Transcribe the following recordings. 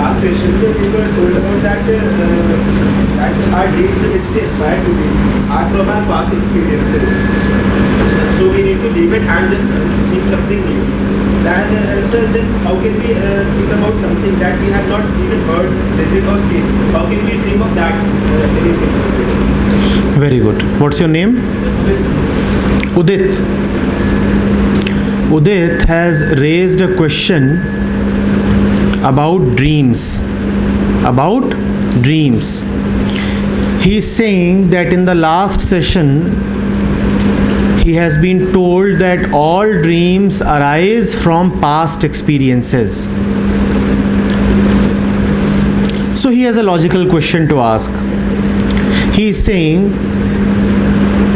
last session, so we were told about that our dreams which we aspire to be are from our past experiences. So we need to leave it and just think something new. Then how can we think about something that we have not even heard, listened or seen? How can we dream of that anything? Very good. What's your name? Udit. Udit has raised a question about dreams. About dreams. He is saying that in the last session, he has been told that all dreams arise from past experiences. So he has a logical question to ask. He is saying,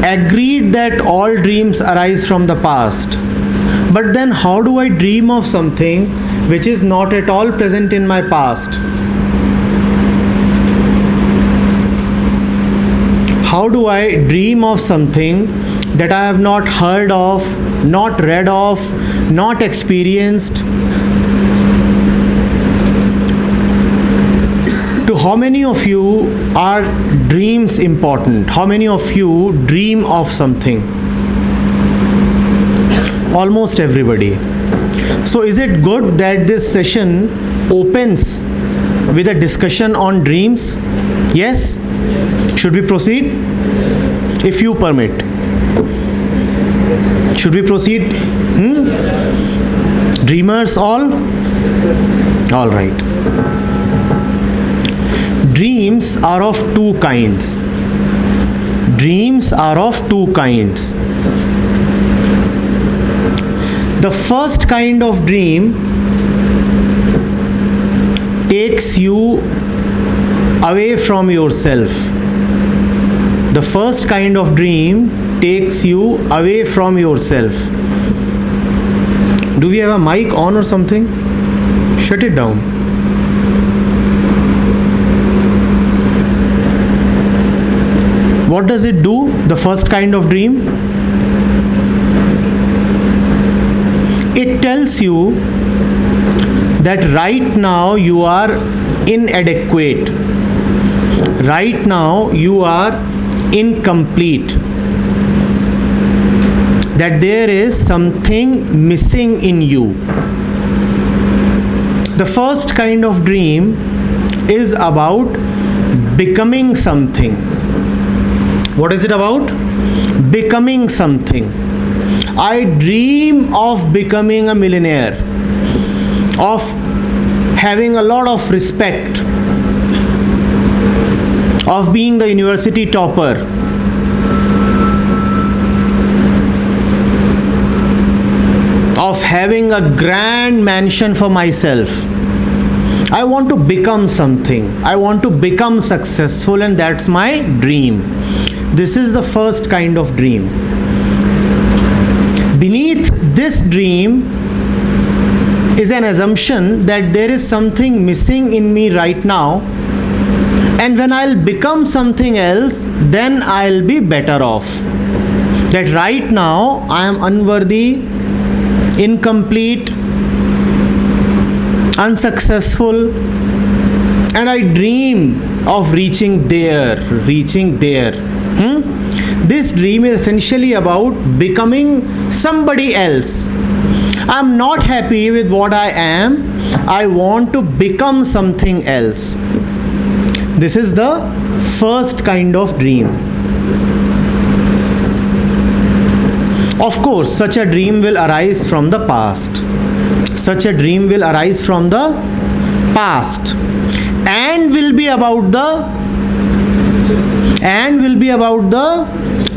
agreed that all dreams arise from the past, but then how do I dream of something which is not at all present in my past? How do I dream of something that I have not heard of, not read of, not experienced? To how many of you are dreams important? How many of you dream of something? Almost everybody. So is it good that this session opens with a discussion on dreams? Yes? Should we proceed? If you permit. Should we proceed? Dreamers all? All right. Dreams are of two kinds. Dreams are of two kinds. The first kind of dream takes you away from yourself. The first kind of dream takes you away from yourself. Do we have a mic on or something? Shut it down. What does it do, the first kind of dream? It tells you that right now you are inadequate. Right now you are incomplete. That there is something missing in you. The first kind of dream is about becoming something. What is it about? Becoming something. I dream of becoming a millionaire, of having a lot of respect, of being the university topper, of having a grand mansion for myself. I want to become something. I want to become successful, and that's my dream. This is the first kind of dream. Beneath this dream is an assumption that there is something missing in me right now, and when I'll become something else, then I'll be better off. That right now I am unworthy, incomplete, unsuccessful, and I dream of reaching there. This dream is essentially about becoming somebody else. I'm not happy with what I am. I want to become something else. This is the first kind of dream. Of course, such a dream will arise from the past. Such a dream will arise from the past and will be about the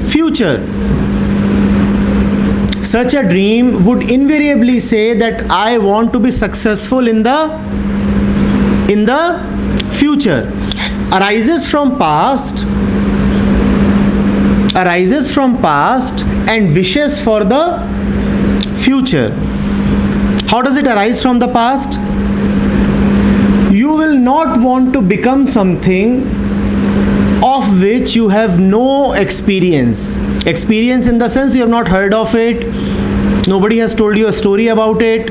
future. Such a dream would invariably say that I want to be successful in the future. Arises from past and wishes for the future. How does it arise from the past? You will not want to become something of which you have no experience. Experience in the sense you have not heard of it, nobody has told you a story about it,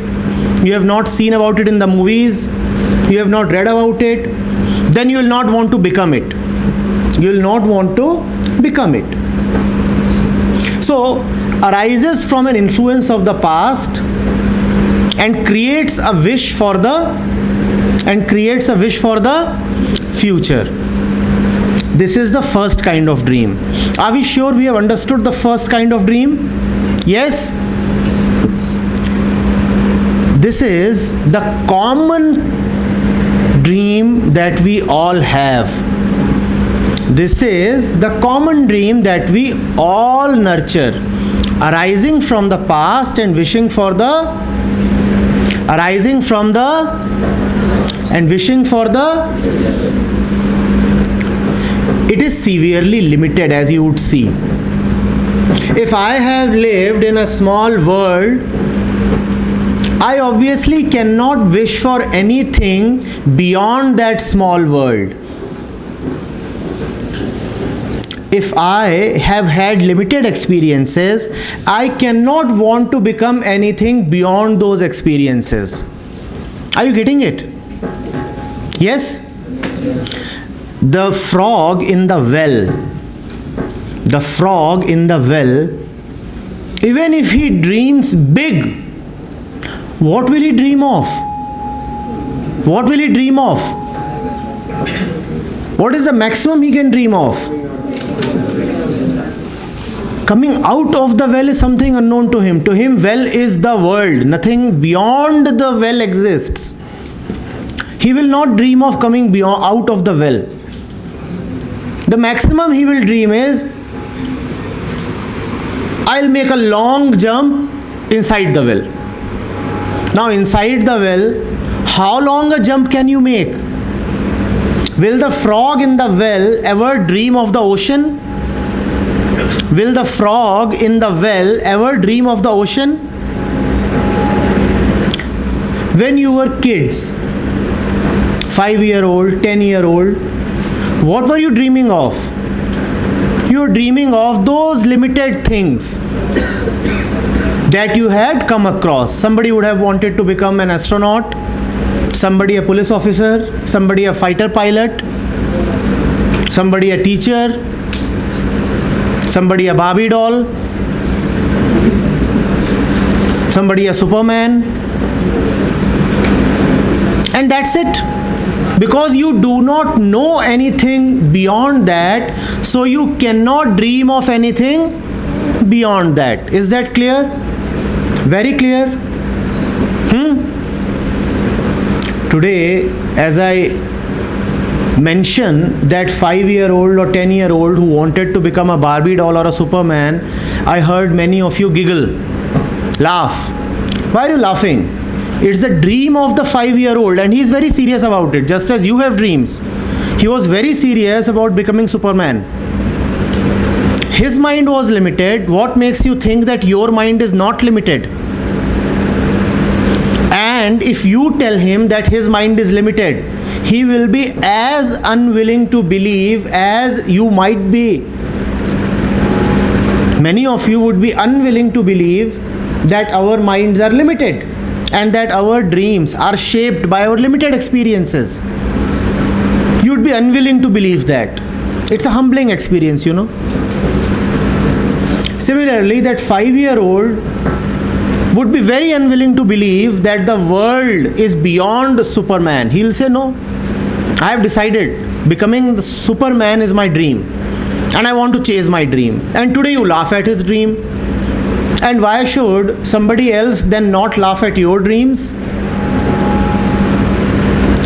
you have not seen about it in the movies, you have not read about it, then you will not want to become it. You will not want to become it. So, arises from an influence of the past and creates a wish for the future. This is the first kind of dream. Are we sure we have understood the first kind of dream? Yes? This is the common dream that we all have. This is the common dream that we all nurture, arising from the past and wishing for the it is severely limited, as you would see. If I have lived in a small world, I obviously cannot wish for anything beyond that small world. If I have had limited experiences, I cannot want to become anything beyond those experiences. Are you getting it? Yes? The frog in the well, even if he dreams big, what will he dream of? What will he dream of? What is the maximum he can dream of? Coming out of the well is something unknown to him. To him, well is the world. Nothing beyond the well exists. He will not dream of coming out of the well. The maximum he will dream is, I'll make a long jump inside the well. Now inside the well, how long a jump can you make? Will the frog in the well ever dream of the ocean? Will the frog in the well ever dream of the ocean? When you were kids, 5-year-old, 10-year-old, what were you dreaming of? You were dreaming of those limited things that you had come across. Somebody would have wanted to become an astronaut, somebody a police officer, somebody a fighter pilot, somebody a teacher, somebody a Barbie doll, somebody a Superman, and that's it. Because you do not know anything beyond that, so you cannot dream of anything beyond that. Is that clear? Very clear? Today, as I mentioned that 5-year-old or 10-year-old who wanted to become a Barbie doll or a Superman, I heard many of you giggle, laugh. Why are you laughing? It's the dream of the 5-year-old and he is very serious about it, just as you have dreams. He was very serious about becoming Superman. His mind was limited. What makes you think that your mind is not limited? And if you tell him that his mind is limited, he will be as unwilling to believe as you might be. Many of you would be unwilling to believe that our minds are limited and that our dreams are shaped by our limited experiences. You'd be unwilling to believe that. It's a humbling experience, you know. Similarly, that 5-year-old would be very unwilling to believe that the world is beyond Superman. He'll say, no, I have decided becoming the Superman is my dream and I want to chase my dream. And today you laugh at his dream. And why should somebody else then not laugh at your dreams?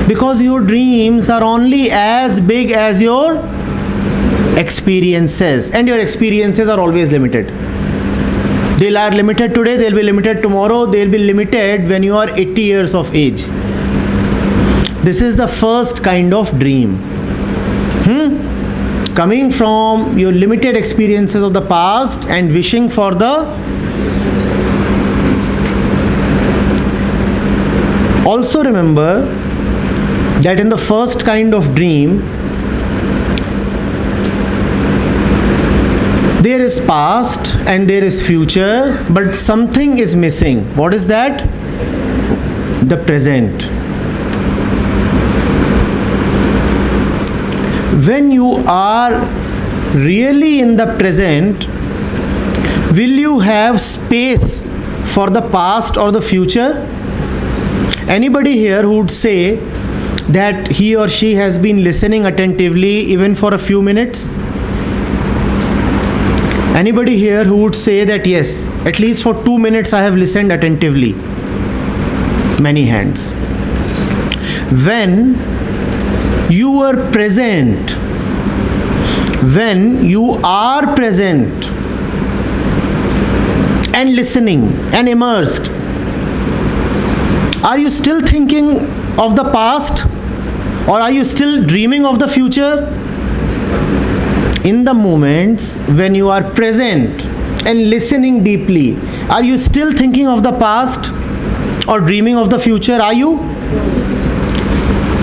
Because your dreams are only as big as your experiences, and your experiences are always limited. They are limited today, they'll be limited tomorrow, they'll be limited when you are 80 years of age. This is the first kind of dream. Coming from your limited experiences of the past and wishing for the Also remember that in the first kind of dream, there is past and there is future, but something is missing. What is that? The present. When you are really in the present, will you have space for the past or the future? Anybody here who would say that he or she has been listening attentively even for a few minutes? Anybody here who would say that yes, at least for 2 minutes I have listened attentively? Many hands. When you are present, when you are present and listening and immersed, are you still thinking of the past or are you still dreaming of the future? In the moments when you are present and listening deeply, are you still thinking of the past or dreaming of the future? Are you?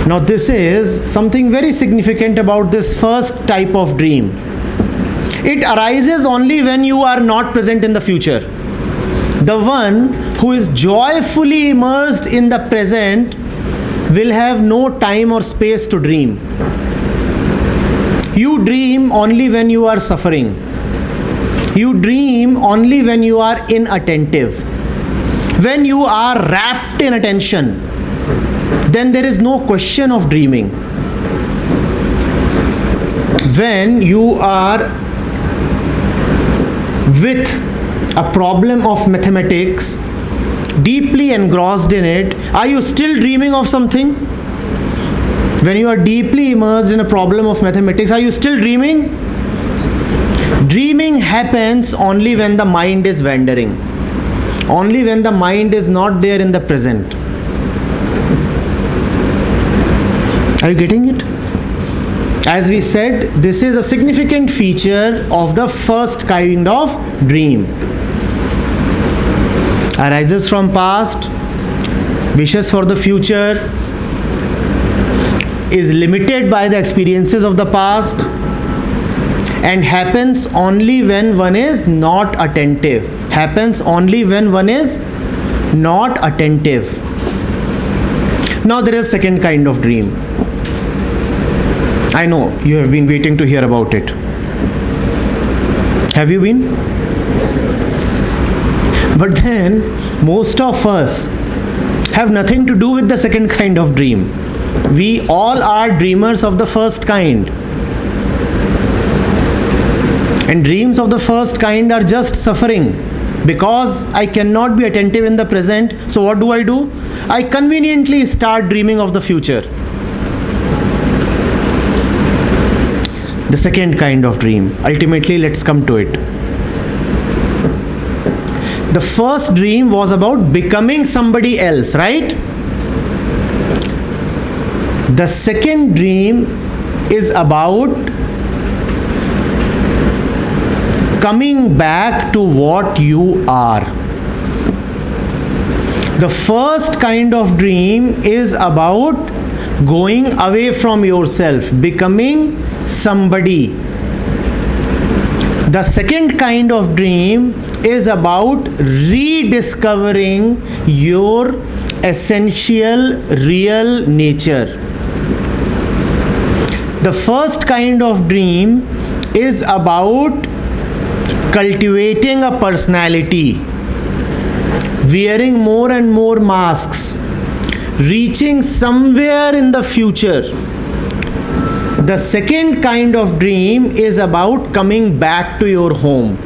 Now this is something very significant about this first type of dream. It arises only when you are not present in the future. The one who is joyfully immersed in the present will have no time or space to dream. You dream only when you are suffering. You dream only when you are inattentive. When you are wrapped in attention, then there is no question of dreaming. When you are with a problem of mathematics, deeply engrossed in it, are you still dreaming of something? When you are deeply immersed in a problem of mathematics, are you still dreaming? Dreaming happens only when the mind is wandering, only when the mind is not there in the present. Are you getting it? As we said, this is a significant feature of the first kind of dream. Arises from past, wishes for the future, is limited by the experiences of the past, and happens only when one is not attentive. Happens only when one is not attentive. Now there is a second kind of dream. I know you have been waiting to hear about it. Have you been? But then most of us have nothing to do with the second kind of dream. We all are dreamers of the first kind. And dreams of the first kind are just suffering. Because I cannot be attentive in the present, so what do? I conveniently start dreaming of the future. The second kind of dream. Ultimately, let's come to it. The first dream was about becoming somebody else, right? The second dream is about coming back to what you are. The first kind of dream is about going away from yourself, becoming somebody. The second kind of dream is about rediscovering your essential real nature. The first kind of dream is about cultivating a personality, wearing more and more masks, reaching somewhere in the future. The second kind of dream is about coming back to your home,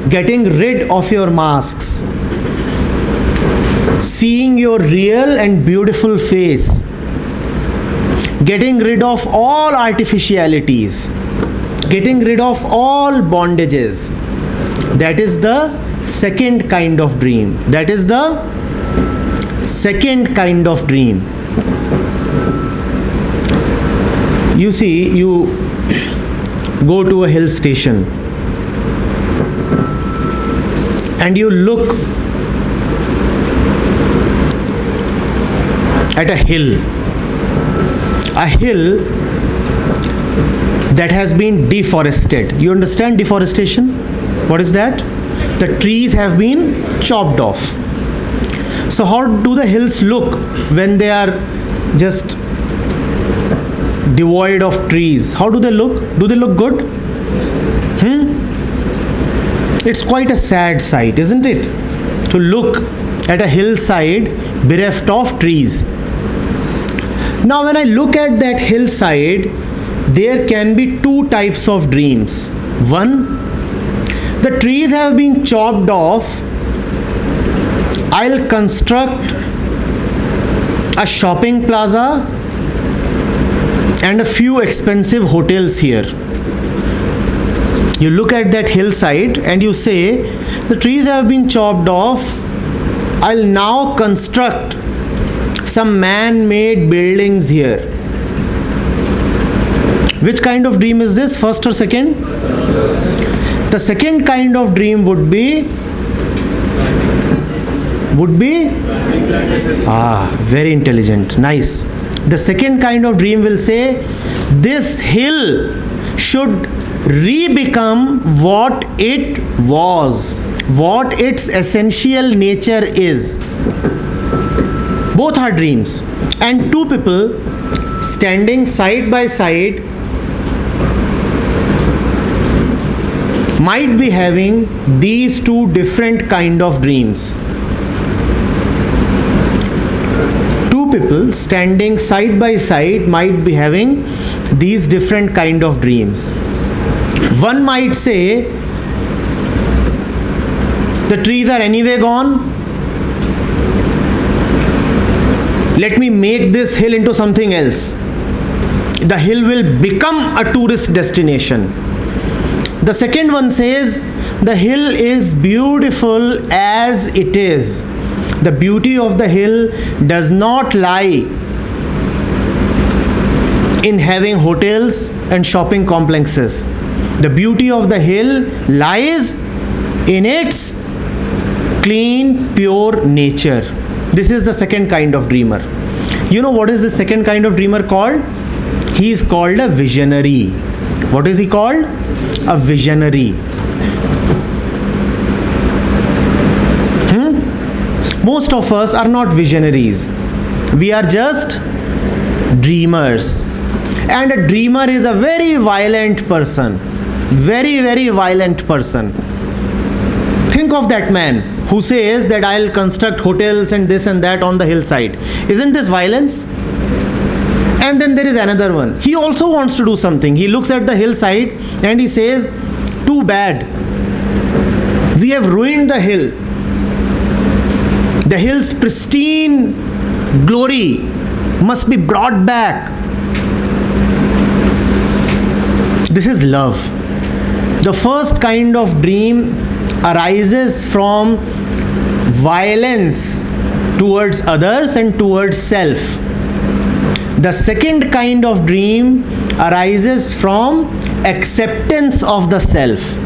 getting rid of your masks, seeing your real and beautiful face, getting rid of all artificialities, getting rid of all bondages. That is the second kind of dream. That is the second kind of dream. You see, you go to a hill station and you look at a hill that has been deforested. You understand deforestation? What is that? The trees have been chopped off. So how do the hills look when they are just devoid of trees, how do they look? Do they look good? It's quite a sad sight, isn't it? To look at a hillside bereft of trees. Now, when I look at that hillside, there can be two types of dreams. One, the trees have been chopped off. I'll construct a shopping plaza and a few expensive hotels here. You look at that hillside and you say, the trees have been chopped off. I'll now construct some man-made buildings here. Which kind of dream is this? First or second? The second kind of dream would be very intelligent, nice. The second kind of dream will say, this hill should re-become what it was, what its essential nature is. Both are dreams. And two people standing side by side might be having these two different kind of dreams. Two people standing side by side might be having these different kind of dreams. One might say, the trees are anyway gone. Let me make this hill into something else. The hill will become a tourist destination. The second one says, the hill is beautiful as it is. The beauty of the hill does not lie in having hotels and shopping complexes. The beauty of the hill lies in its clean, pure nature. This is the second kind of dreamer. You know what is the second kind of dreamer called? He is called a visionary. What is he called? A visionary. Most of us are not visionaries. We are just dreamers. And a dreamer is a very violent person. Very, very violent person. Think of that man who says that I'll construct hotels and this and that on the hillside. Isn't this violence? And then there is another one. He also wants to do something. He looks at the hillside and he says, too bad. We have ruined the hill. The hill's pristine glory must be brought back. This is love. The first kind of dream arises from violence towards others and towards self. The second kind of dream arises from acceptance of the self.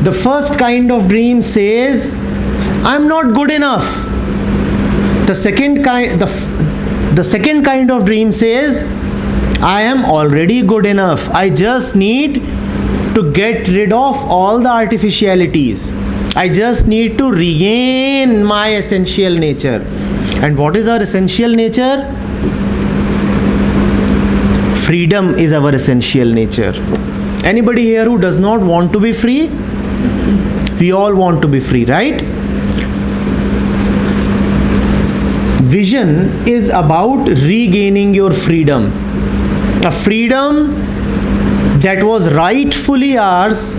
The first kind of dream says, I'm not good enough. The second kind of dream says, I am already good enough. I just need to get rid of all the artificialities. I just need to regain my essential nature. And what is our essential nature? Freedom is our essential nature. Anybody here who does not want to be free? We all want to be free, right? Vision is about regaining your freedom. A freedom that was rightfully ours,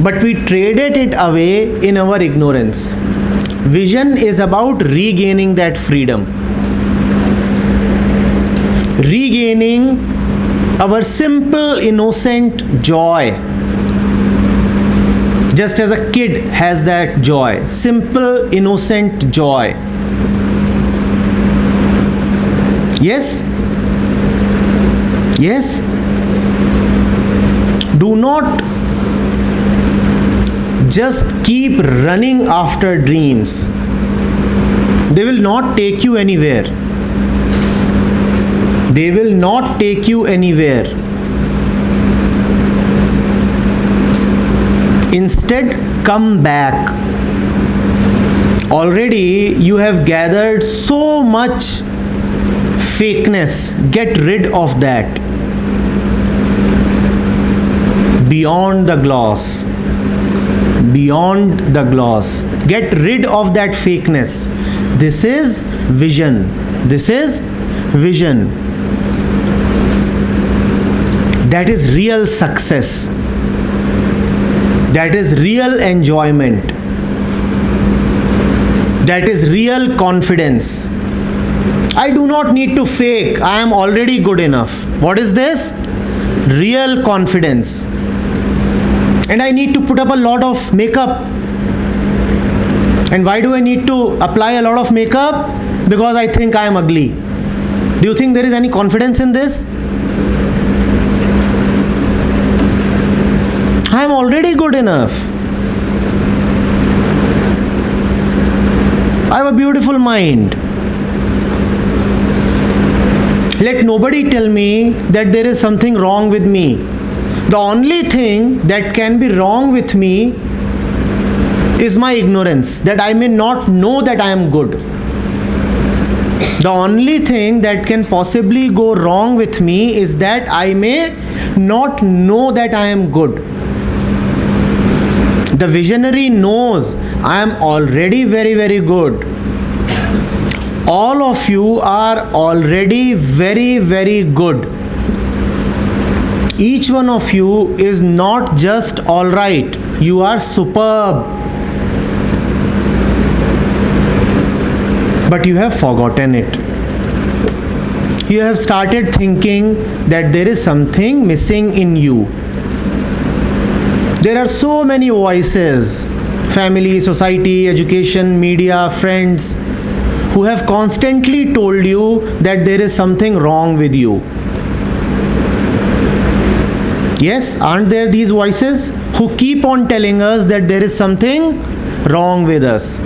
but we traded it away in our ignorance. Vision is about regaining that freedom. Regaining our simple, innocent joy. Just as a kid has that joy. Simple, innocent joy. Yes? Yes? Do not just keep running after dreams. They will not take you anywhere. They will not take you anywhere. Instead, come back. Already you have gathered so much fakeness, get rid of that. Beyond the gloss. Beyond the gloss. Get rid of that fakeness. This is vision. This is vision. That is real success. That is real enjoyment. That is real confidence. I do not need to fake. I am already good enough. What is this? Real confidence. And I need to put up a lot of makeup. And why do I need to apply a lot of makeup? Because I think I am ugly. Do you think there is any confidence in this? I am already good enough. I have a beautiful mind. Let nobody tell me that there is something wrong with me. The only thing that can be wrong with me is my ignorance, that I may not know that I am good. The only thing that can possibly go wrong with me is that I may not know that I am good. The visionary knows I am already very, very good. All of you are already very, very good. Each one of you is not just all right, you are superb. But you have forgotten it. You have started thinking that there is something missing in you. There are so many voices, family, society, education, media, friends, who have constantly told you that there is something wrong with you. Yes, aren't there these voices who keep on telling us that there is something wrong with us?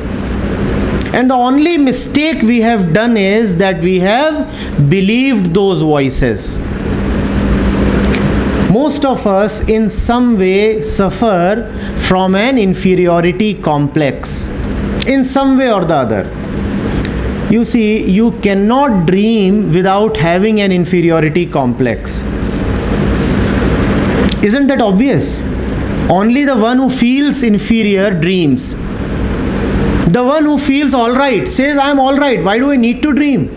And the only mistake we have done is that we have believed those voices. Most of us in some way suffer from an inferiority complex, in some way or the other. You see, you cannot dream without having an inferiority complex. Isn't that obvious? Only the one who feels inferior dreams. The one who feels alright says, I am alright. Why do I need to dream?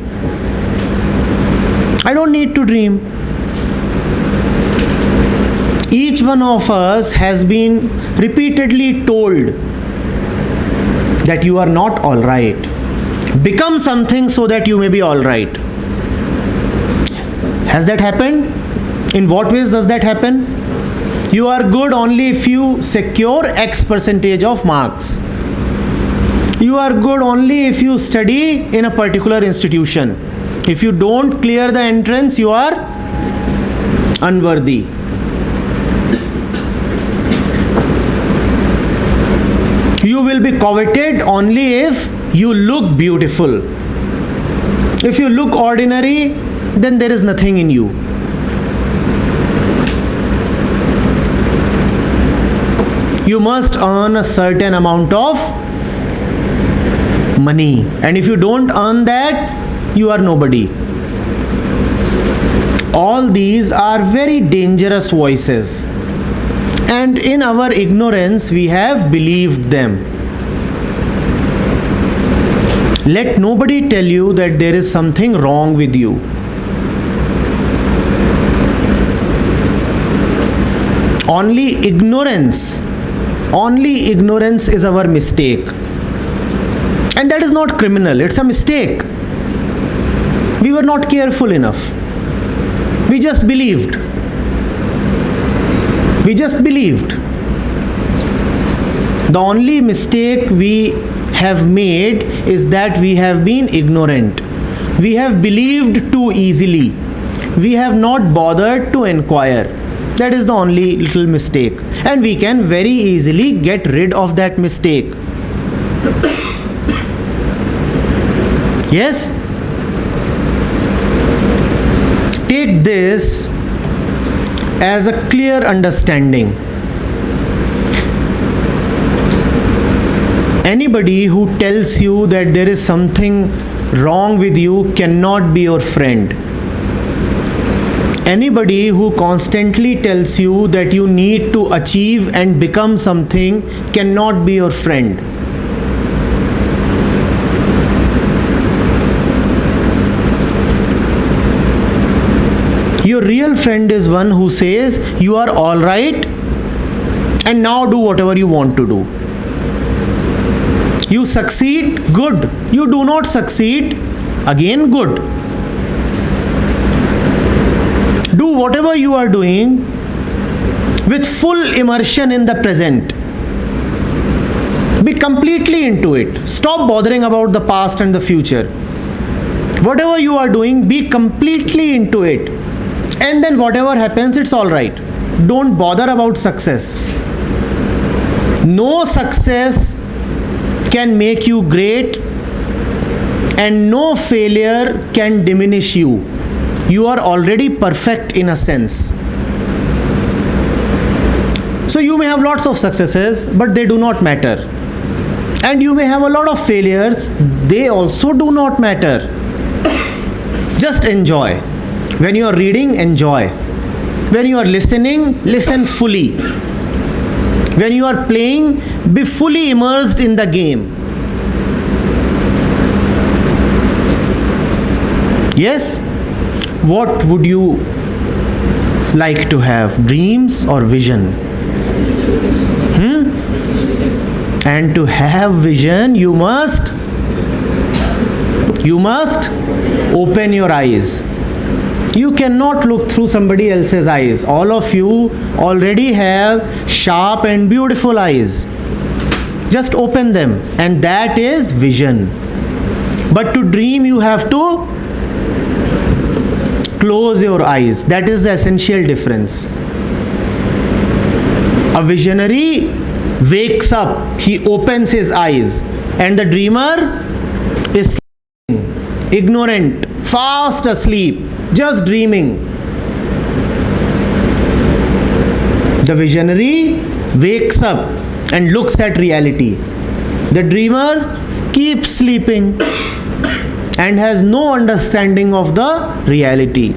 I don't need to dream. Each one of us has been repeatedly told that you are not alright. Become something so that you may be alright. Has that happened? In what ways does that happen? You are good only if you secure X percentage of marks. You are good only if you study in a particular institution. If you don't clear the entrance, you are unworthy. You will be coveted only if you look beautiful. If you look ordinary, then there is nothing in you. You must earn a certain amount of money, and if you don't earn that, you are nobody. All these are very dangerous voices, and in our ignorance we have believed them. Let nobody tell you that there is something wrong with you. Only ignorance is our mistake. And that is not criminal, it's a mistake. We were not careful enough. We just believed. The only mistake we have made is that we have been ignorant. We have believed too easily. We have not bothered to inquire. That is the only little mistake. And we can very easily get rid of that mistake. Yes? Take this as a clear understanding. Anybody who tells you that there is something wrong with you cannot be your friend. Anybody who constantly tells you that you need to achieve and become something cannot be your friend. Your real friend is one who says you are all right and now do whatever you want to do. You succeed, good. You do not succeed, again good. Do whatever you are doing with full immersion in the present. Be completely into it. Stop bothering about the past and the future. Whatever you are doing, be completely into it. And then whatever happens, it's all right. Don't bother about success. No success can make you great, and no failure can diminish you. You are already perfect in a sense. So you may have lots of successes, but they do not matter. And you may have a lot of failures, they also do not matter. Just enjoy. When you are reading, enjoy. When you are listening, listen fully. When you are playing, be fully immersed in the game. Yes? What would you like to have? Dreams or vision? And to have vision, you must open your eyes. You cannot look through somebody else's eyes. All of you already have sharp and beautiful eyes. Just open them, and that is vision. But to dream, you have to close your eyes. That is the essential difference. A visionary wakes up, he opens his eyes, and the dreamer is sleeping, ignorant, fast asleep, just dreaming. The visionary wakes up and looks at reality. The dreamer keeps sleeping and has no understanding of the reality.